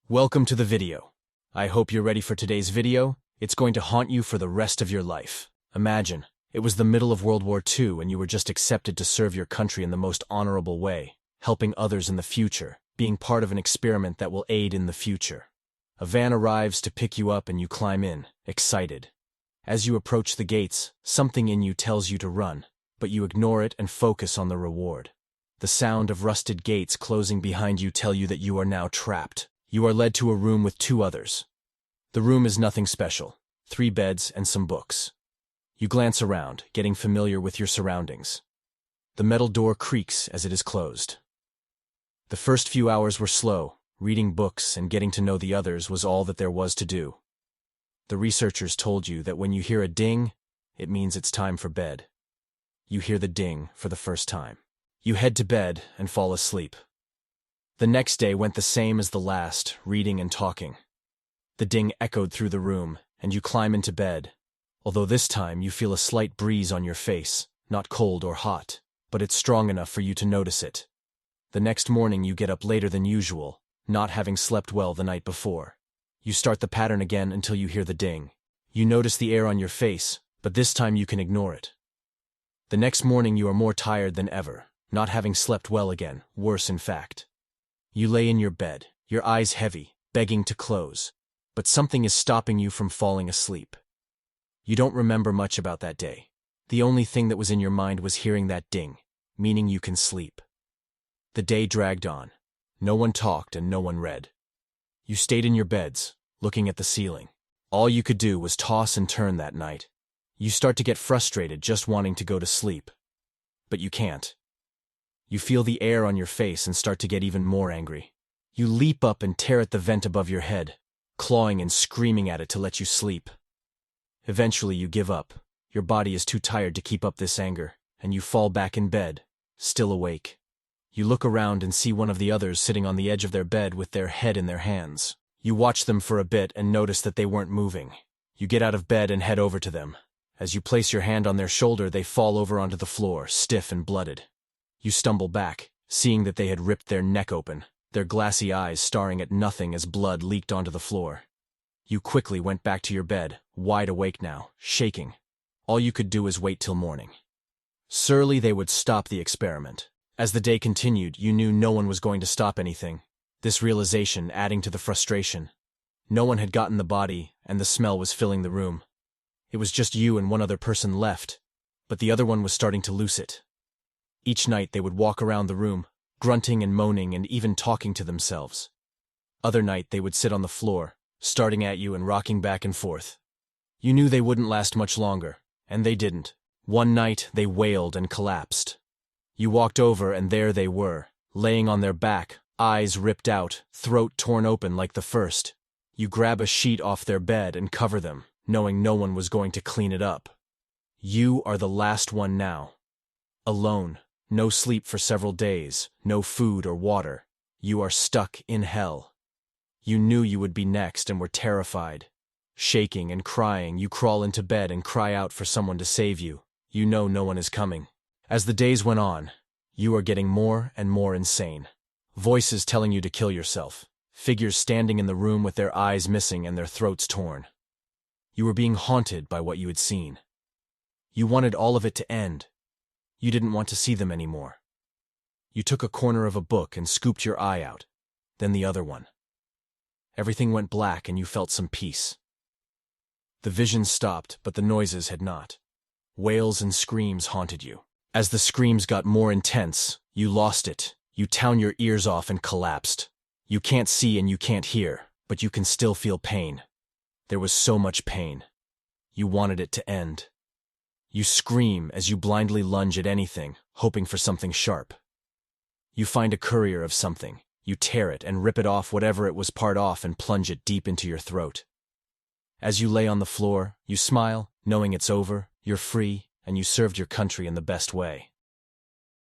Welcome to the video. I hope you're ready for today's video. It's going to haunt you for the rest of your life. Imagine, it was the middle of World War II and you were just accepted to serve your country in the most honorable way, helping others in the future, being part of an experiment that will aid in the future. A van arrives to pick you up and you climb in, excited. As you approach the gates, something in you tells you to run, but you ignore it and focus on the reward. The sound of rusted gates closing behind you tell you that you are now trapped. You are led to a room with two others. The room is nothing special, 3 beds and some books. You glance around, getting familiar with your surroundings. The metal door creaks as it is closed. The first few hours were slow. Reading books and getting to know the others was all that there was to do. The researchers told you that when you hear a ding, it means it's time for bed. You hear the ding for the first time. You head to bed and fall asleep. The next day went the same as the last, reading and talking. The ding echoed through the room, and you climb into bed, although this time you feel a slight breeze on your face, not cold or hot, but it's strong enough for you to notice it. The next morning you get up later than usual, not having slept well the night before. You start the pattern again until you hear the ding. You notice the air on your face, but this time you can ignore it. The next morning you are more tired than ever, not having slept well again, worse in fact. You lay in your bed, your eyes heavy, begging to close, but something is stopping you from falling asleep. You don't remember much about that day. The only thing that was in your mind was hearing that ding, meaning you can sleep. The day dragged on. No one talked and no one read. You stayed in your beds, looking at the ceiling. All you could do was toss and turn that night. You start to get frustrated just wanting to go to sleep. But you can't. You feel the air on your face and start to get even more angry. You leap up and tear at the vent above your head, clawing and screaming at it to let you sleep. Eventually you give up. Your body is too tired to keep up this anger, and you fall back in bed, still awake. You look around and see one of the others sitting on the edge of their bed with their head in their hands. You watch them for a bit and notice that they weren't moving. You get out of bed and head over to them. As you place your hand on their shoulder, they fall over onto the floor, stiff and blooded. You stumble back, seeing that they had ripped their neck open, their glassy eyes staring at nothing as blood leaked onto the floor. You quickly went back to your bed, wide awake now, shaking. All you could do is wait till morning. Surely they would stop the experiment. As the day continued, you knew no one was going to stop anything, this realization adding to the frustration. No one had gotten the body, and the smell was filling the room. It was just you and one other person left, but the other one was starting to lose it. Each night they would walk around the room, grunting and moaning and even talking to themselves. Other night they would sit on the floor, starting at you and rocking back and forth. You knew they wouldn't last much longer, and they didn't. One night they wailed and collapsed. You walked over and there they were, laying on their back, eyes ripped out, throat torn open like the first. You grab a sheet off their bed and cover them, knowing no one was going to clean it up. You are the last one now. Alone. No sleep for several days, no food or water. You are stuck in hell. You knew you would be next and were terrified. Shaking and crying, you crawl into bed and cry out for someone to save you. You know no one is coming. As the days went on, you are getting more and more insane. Voices telling you to kill yourself. Figures standing in the room with their eyes missing and their throats torn. You were being haunted by what you had seen. You wanted all of it to end. You didn't want to see them anymore. You took a corner of a book and scooped your eye out, then the other one. Everything went black and you felt some peace. The vision stopped, but the noises had not. Wails and screams haunted you. As the screams got more intense, you lost it. You turned your ears off and collapsed. You can't see and you can't hear, but you can still feel pain. There was so much pain. You wanted it to end. You scream as you blindly lunge at anything, hoping for something sharp. You find a courier of something. You tear it and rip it off whatever it was part off and plunge it deep into your throat. As you lay on the floor, you smile, knowing it's over, you're free, and you served your country in the best way.